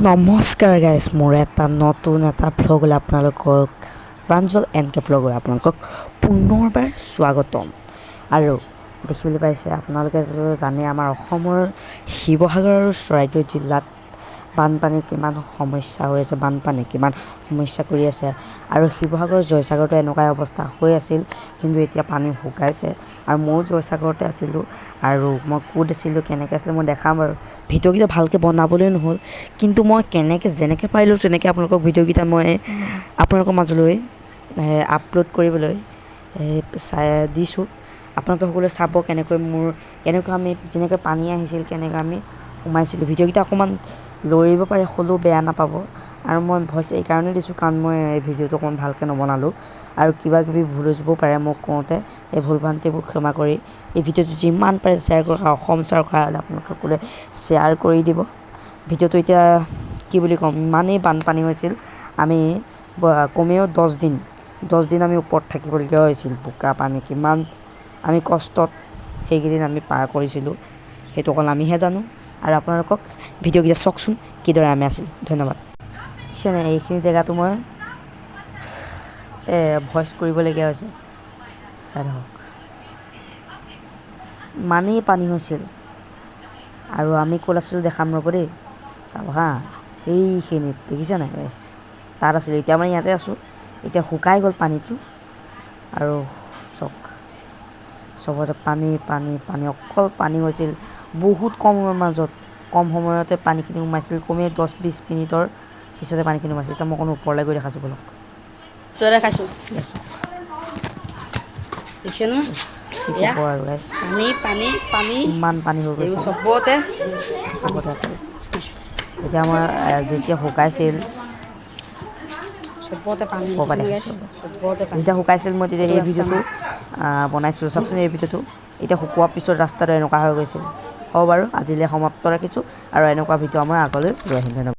নমস্কাৰ গাইজ, মোৰ এটা নতুন এটা ভ্লগলৈ আপোনালোকক প্ৰাঞ্জল এনকে ভ্লগলৈ আপোনালোকক পুনৰবাৰ স্বাগতম। আৰু দেখিবলৈ পাইছে আপোনালোকে জানে আমাৰ অসমৰ শিৱসাগৰ আৰু চৰাইদেউ জিলাত বানপানীৰ কিমান সমস্যা হৈ আছে, বানপানী কিমান সমস্যা কৰি আছে। আৰু শিৱসাগৰ জয়সাগৰতো এনেকুৱাই অৱস্থা হৈ আছিল, কিন্তু এতিয়া পানী শুকাইছে। আৰু ময়ো জয়সাগৰতে আছিলোঁ, আৰু মই ক'ত আছিলোঁ কেনেকৈ আছিলোঁ মই দেখাম। আৰু ভিডিঅ'কেইটা ভালকৈ বনাবলৈ নহ'ল, কিন্তু মই যেনেকৈ পাৰিলোঁ তেনেকৈ আপোনালোকক ভিডিঅ'কেইটা মই আপোনালোকৰ মাজলৈ আপলোড কৰিবলৈ দিছোঁ। আপোনালোকে সকলোৱে চাব কেনেকৈ আমি যেনেকৈ পানী আহিছিল, কেনেকৈ আমি সোমাইছিলোঁ। ভিডিঅ'কেইটা অকণমান লৰিব পাৰে, হ'লেও বেয়া নাপাব। আৰু মই ভইচ এইকাৰণে দিছোঁ কাৰণ মই এই ভিডিঅ'টো অকণমান ভালকৈ নবনালোঁ, আৰু কিবা কিবি ভুল হৈ যাবও পাৰে মোক কওঁতে। এই ভুল ভ্ৰান্তিবোৰ ক্ষমা কৰি এই ভিডিঅ'টো যিমান পাৰে শ্বেয়াৰ কৰক। অসম চৰকাৰ হ'লে আপোনালোকে সকলোৱে শ্বেয়াৰ কৰি দিব। ভিডিঅ'টো এতিয়া কি বুলি ক'ম, ইমানেই বানপানী হৈছিল, আমি কমেও 10 দিন আমি ওপৰত থাকিবলগীয়া হৈছিল। বোকা পানী কিমান আমি কষ্টত সেইকেইদিন আমি পাৰ কৰিছিলোঁ, সেইটো অকল আমিহে জানো। আৰু আপোনালোকক ভিডিঅ'কেইটা চাওকচোন কিদৰে আমি আছিলোঁ। ধন্যবাদ। এইখিনি জেগাটো মই ভইচ কৰিবলগীয়া হৈছে, চাই থাকক। ইমানেই পানী হৈছিল, আৰু আমি ক'ত আছিলোঁ দেখাম ৰ'ব দেই, চাব হা। এইখিনিত দেখিছে নাই গাইছ, তাত আছিলোঁ। এতিয়া মানে ইয়াতে আছোঁ, এতিয়া শুকাই গ'ল পানীটো। আৰু চাওক চবতে পানী পানী পানী, অকল পানী হৈছিল। বহুত কম সময়তে পানীখিনি সোমাইছিল। কমেও 10-20 মিনিটৰ পিছতে পানীখিনি সোমাইছিল। এতিয়া মই অকণ ওপৰলৈ গৈ দেখাইছোঁ বলক। দেখাইছোঁ দেখিছে নহয়, আৰু পানী ইমান পানী হৈ গৈছে চবতে। এতিয়া মই যেতিয়া শুকাইছিল মই তেতিয়া এই ভিডিঅ'টো বনাইছিলোঁ। চাওকচোন এই ভিডিঅ'টো। এতিয়া শুকোৱাৰ পিছত ৰাস্তাটো এনেকুৱা হৈ গৈছিল। হ'ব বাৰু, আজিলৈ সমাপ্ত ৰাখিছোঁ, আৰু এনেকুৱা ভিডিঅ' মই আগলৈ লৈ আহিম। ধন্যবাদ।